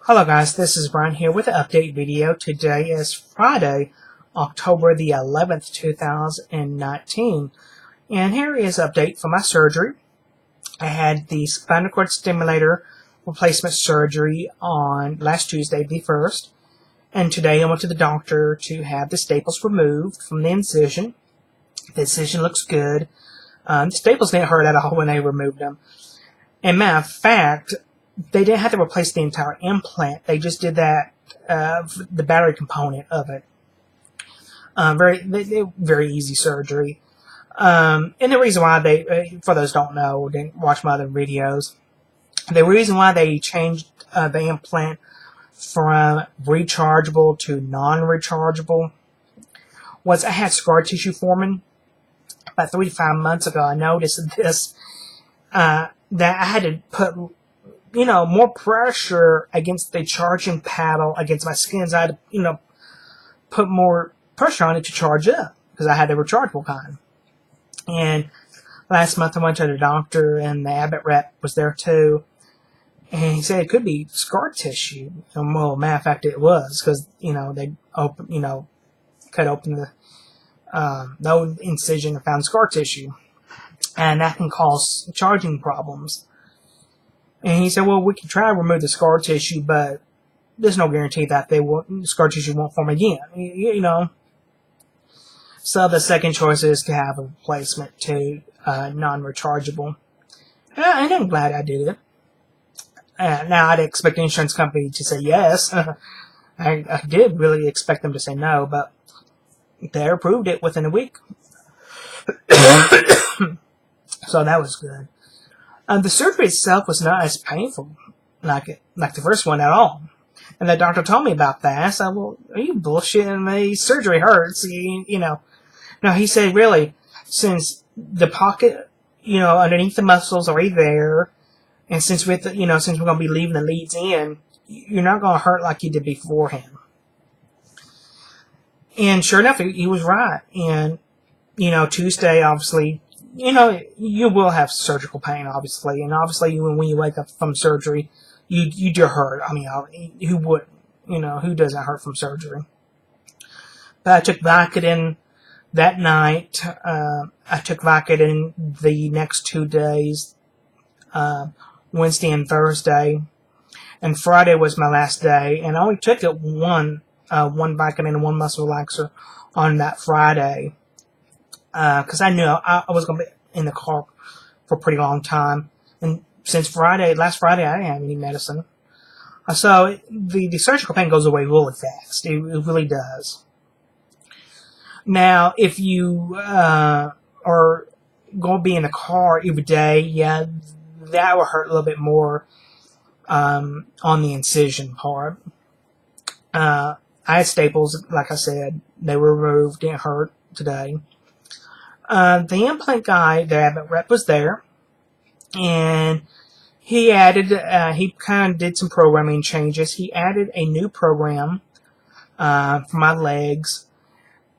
Hello guys, this is Brian here with an update video. Today is Friday, October the 11th, 2019. And here is an update for my surgery. I had the spinal cord stimulator replacement surgery on last Tuesday, the 1st. And today I went to the doctor to have the staples removed from the incision. The incision looks good. The staples didn't hurt at all when they removed them. And matter of fact, they didn't have to replace the entire implant. They just did that, the battery component of it. Very easy surgery. And the reason why for those who don't know, didn't watch my other videos, the reason why they changed the implant from rechargeable to non-rechargeable was I had scar tissue forming. About 3 to 5 months ago, I noticed this, that I had to put more pressure against the charging paddle against my skin. So I had to, put more pressure on it to charge up because I had the rechargeable kind. And last month I went to the doctor and the Abbott rep was there too. And he said it could be scar tissue. And well, matter of fact, it was because, they cut open the incision and found scar tissue. And that can cause charging problems. And he said, well, we can try to remove the scar tissue, but there's no guarantee that scar tissue won't form again, So the second choice is to have a replacement to non-rechargeable. And I'm glad I did it. Now, I'd expect the insurance company to say yes. I did really expect them to say no, but they approved it within a week. So that was good. The surgery itself was not as painful like the first one at all. And the doctor told me about that. I said, well, are you bullshitting me? Surgery hurts, No, he said, really, since the pocket, underneath the muscles are already there, and since we're going to be leaving the leads in, you're not going to hurt like you did beforehand. And sure enough, he was right. And, Tuesday, obviously, you will have surgical pain, obviously. And obviously, when you wake up from surgery, you do hurt. I mean, who wouldn't? Who doesn't hurt from surgery? But I took Vicodin that night. I took Vicodin the next 2 days, Wednesday and Thursday. And Friday was my last day. And I only took it one Vicodin and one muscle relaxer on that Friday. Because I knew I was going to be in the car for a pretty long time. And since last Friday, I didn't have any medicine. So the surgical pain goes away really fast. It really does. Now, if you are going to be in the car every day, yeah, that will hurt a little bit more on the incision part. I had staples, like I said. They were removed. Didn't hurt today. The implant guy, the Abbott rep, was there, and he added, he kind of did some programming changes. He added a new program for my legs,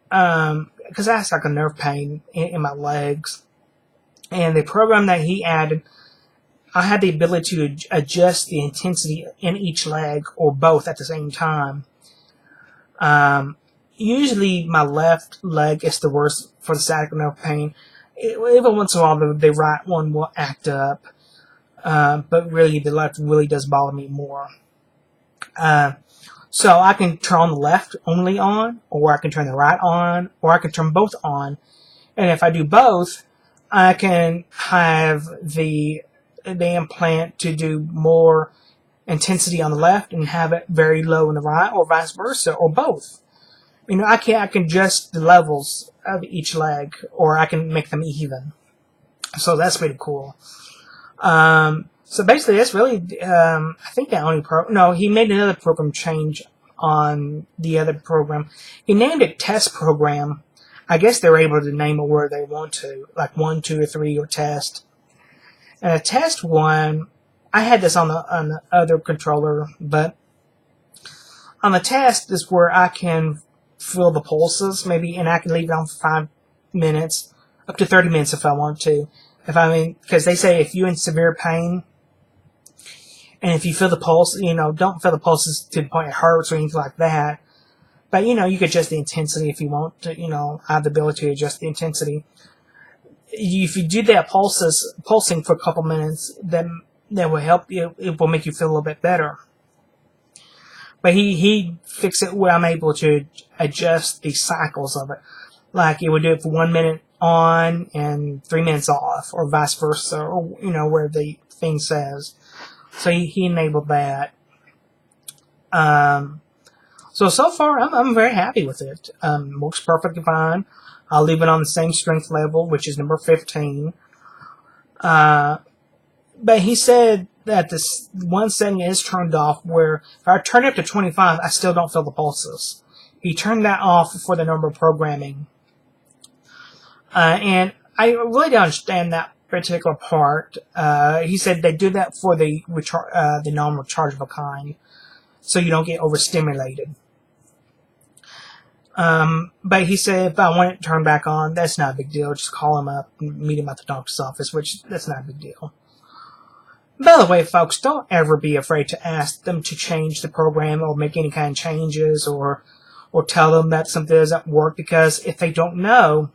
because I had like a nerve pain in my legs. And the program that he added, I had the ability to adjust the intensity in each leg or both at the same time. Usually my left leg is the worst for the sciatic nerve pain. Even once in a while the right one will act up. But really the left really does bother me more. So I can turn the left only on, or I can turn the right on, or I can turn both on. And if I do both, I can have the implant to do more intensity on the left and have it very low on the right, or vice versa, or both. I can adjust the levels of each leg, or I can make them even. So that's pretty cool. So basically, that's really, I think the only no, he made another program change on the other program. He named it Test Program. I guess they're able to name it where they want to, like 1, 2, or 3, or Test. And a Test one, I had this on the other controller, but on the Test is where I can feel the pulses, maybe, and I can leave it on for 5 minutes, up to 30 minutes if I want to. Because they say if you're in severe pain, And if you feel the pulse, don't feel the pulses to the point it hurts or anything like that. But, you could adjust the intensity if you want to, have the ability to adjust the intensity. If you do that pulsing for a couple minutes, then that will help you. It will make you feel a little bit better. But he fixed it where I'm able to adjust the cycles of it. Like it would do it for 1 minute on and 3 minutes off, or vice versa, or where the thing says. So he enabled that. So far I'm very happy with it. Works perfectly fine. I'll leave it on the same strength level, which is number 15. But he said that this one setting is turned off where if I turn it up to 25, I still don't feel the pulses. He turned that off for the normal programming. And I really don't understand that particular part. He said they do that for the non-rechargeable kind, so you don't get overstimulated. But he said if I want it turned back on, that's not a big deal. Just call him up and meet him at the doctor's office, which that's not a big deal. By the way, folks, don't ever be afraid to ask them to change the program or make any kind of changes or tell them that something doesn't work, because if they don't know,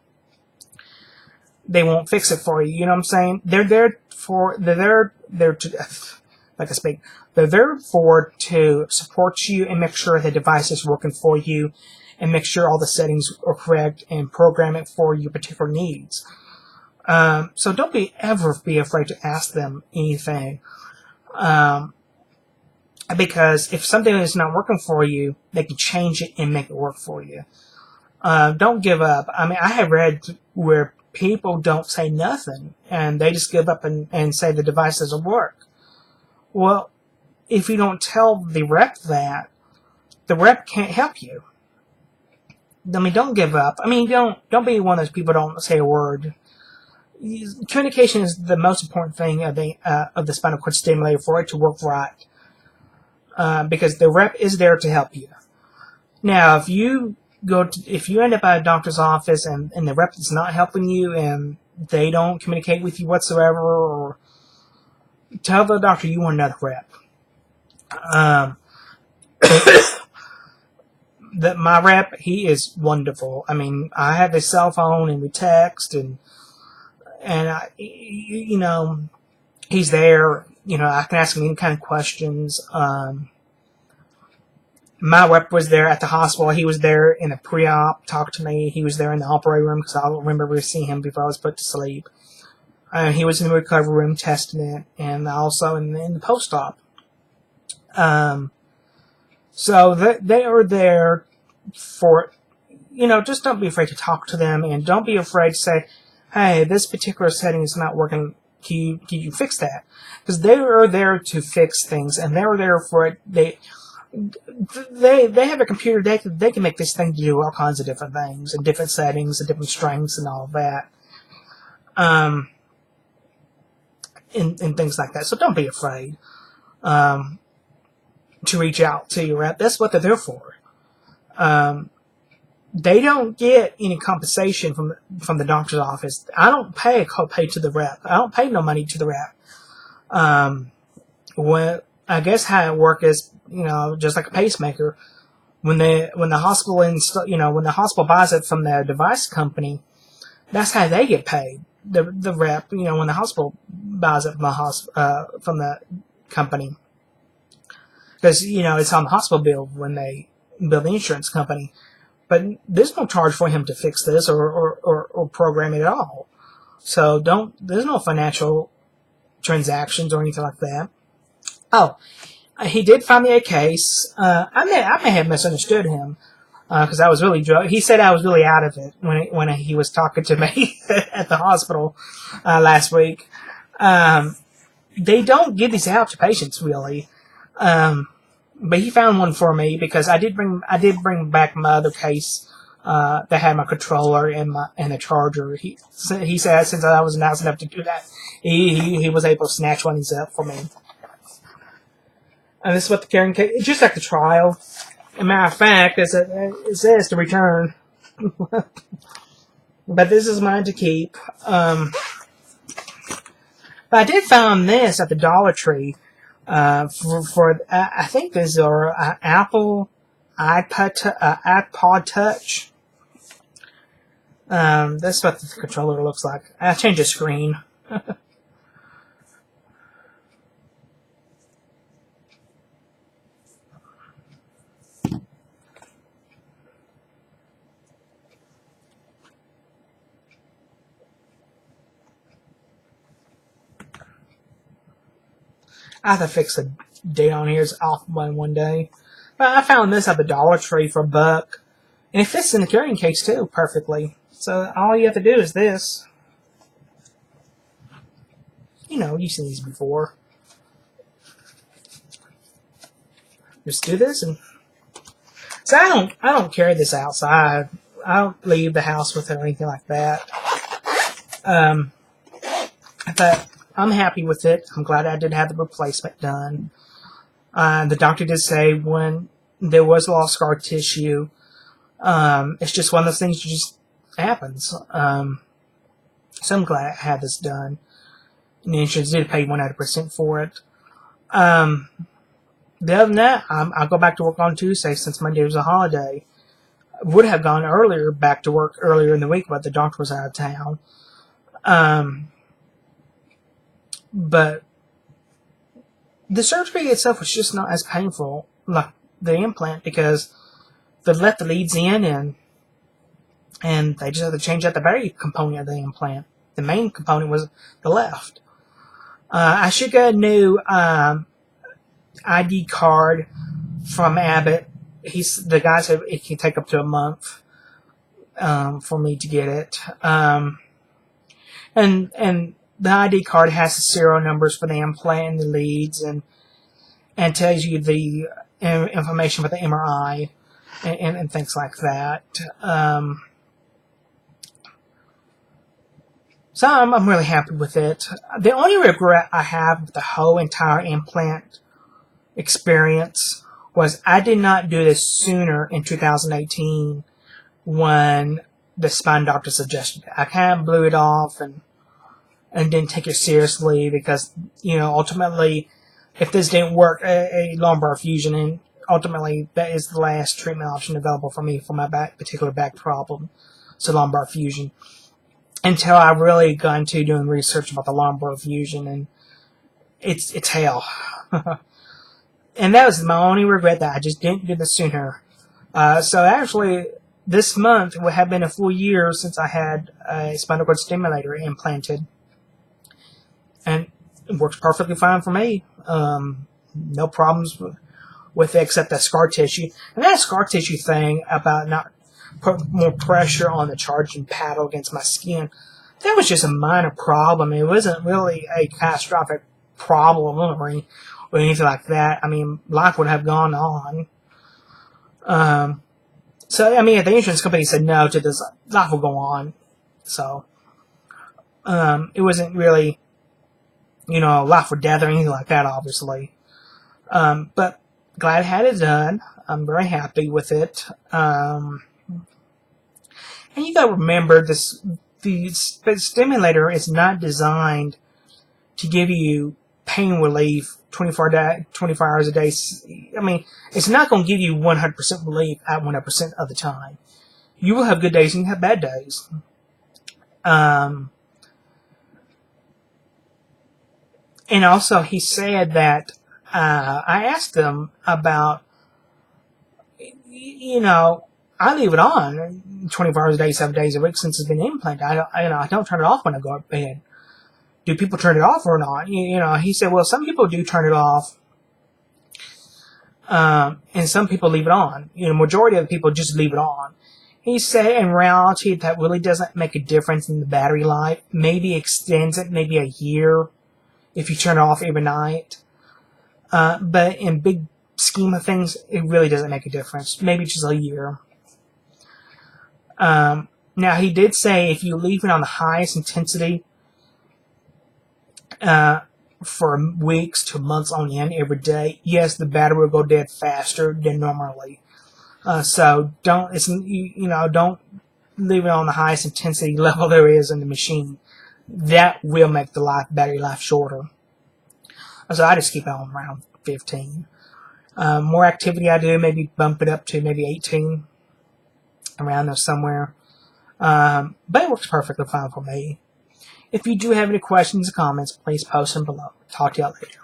they won't fix it for you. You know what I'm saying? They're there to, like I speak, they're there to support you and make sure the device is working for you and make sure all the settings are correct and program it for your particular needs. So don't ever be afraid to ask them anything. Because if something is not working for you, they can change it and make it work for you. Don't give up. I mean, I have read where people don't say nothing and they just give up and say the device doesn't work. Well, if you don't tell the rep that, the rep can't help you. I mean, don't give up. I mean, don't be one of those people who don't say a word. Communication is the most important thing of the spinal cord stimulator for it to work right. Because the rep is there to help you. Now, if you end up at a doctor's office and the rep is not helping you and they don't communicate with you whatsoever, or tell the doctor you want another rep. My rep, he is wonderful. I mean, I have his cell phone and we text and he's there. I can ask him any kind of questions. My rep was there at the hospital. He was there in the pre-op, talked to me. He was there in the operating room because I remember seeing him before I was put to sleep. He was in the recovery room testing it, and also in the post-op. So they are there for, just don't be afraid to talk to them, and don't be afraid to say, hey, this particular setting is not working. Can you fix that? Because they are there to fix things, and they are there for it. They have a computer. They can make this thing do all kinds of different things and different settings and different strengths and all of that. And things like that. So don't be afraid to reach out to your rep. That's what they're there for. They don't get any compensation from the doctor's office. I don't pay a copay to the rep. I don't pay no money to the rep. I guess how it works is, just like a pacemaker, when the hospital when the hospital buys it from the device company, that's how they get paid. The rep, when the hospital buys it from the company, because it's on the hospital bill when they bill the insurance company. But there's no charge for him to fix this or program it at all. So there's no financial transactions or anything like that. Oh, he did find me a case. I may have misunderstood him because I was really drunk. He said I was really out of it when he was talking to me at the hospital last week. They don't give these out to patients really. But he found one for me because I did bring back my other case that had my controller and the charger. He said since I was nice enough to do that, he was able to snatch one of these up for me. And this is what the carrying case. It's just like the trial. As a matter of fact, it says to return, but this is mine to keep. But I did find this at the Dollar Tree. I think these are Apple iPod Touch. That's what the controller looks like. I changed the screen. I have to fix the date on here. It's off by one day. But I found this at the Dollar Tree for $1. And it fits in the carrying case too perfectly. So all you have to do is this. You know, you've seen these before. Just do this, and so I don't carry this outside. I don't leave the house with it or anything like that. But I'm happy with it. I'm glad I did have the replacement done. The doctor did say when there was lost scar tissue, it's just one of those things that just happens. So I'm glad I had this done. And the insurance did pay 100% for it. Other than that, I'll go back to work on Tuesday since Monday was a holiday. Would have gone back to work earlier in the week, but the doctor was out of town. But the surgery itself was just not as painful like the implant because they let the leads in and they just had to change out the battery component of the implant. The main component was the left. I should get a new ID card from Abbott. The guy said it can take up to a month for me to get it. And the ID card has the serial numbers for the implant and the leads, and tells you the information about the MRI and things like that. So I'm really happy with it. The only regret I have with the whole entire implant experience was I did not do this sooner in 2018 when the spine doctor suggested it. I kind of blew it off and didn't take it seriously because, ultimately, if this didn't work, a lumbar fusion, and ultimately that is the last treatment option available for me for my particular back problem. So lumbar fusion. Until I really got into doing research about the lumbar fusion, and it's hell. And that was my only regret, that I just didn't do this sooner. So actually, this month would have been a full year since I had a spinal cord stimulator implanted. And it works perfectly fine for me. No problems with it except that scar tissue. And that scar tissue thing about not put more pressure on the charging paddle against my skin, that was just a minor problem. It wasn't really a catastrophic problem or anything like that. I mean, life would have gone on. So, I mean, if the insurance company said no to this, life will go on. So, it wasn't really, life or death or anything like that, obviously. But glad I had it done. I'm very happy with it. And you gotta remember the stimulator is not designed to give you pain relief 24 hours a day. I mean, it's not going to give you 100% relief at 100% of the time. You will have good days and you have bad days. And also, he said that I asked him about, I leave it on 24 hours a day, 7 days a week since it's been implanted. I don't turn it off when I go to bed. Do people turn it off or not? He said, well, some people do turn it off, and some people leave it on. Majority of the people just leave it on. He said, in reality, that really doesn't make a difference in the battery life. Maybe extends it maybe a year if you turn it off every night. But in big scheme of things, it really doesn't make a difference. Maybe just a year. Now, he did say if you leave it on the highest intensity for weeks to months on end every day, yes, the battery will go dead faster than normally. So don't leave it on the highest intensity level there is in the machine. That will make the battery life shorter. So I just keep it on around 15. More activity I do, maybe bump it up to maybe 18, around there somewhere. But it works perfectly fine for me. If you do have any questions or comments, please post them below. Talk to y'all later.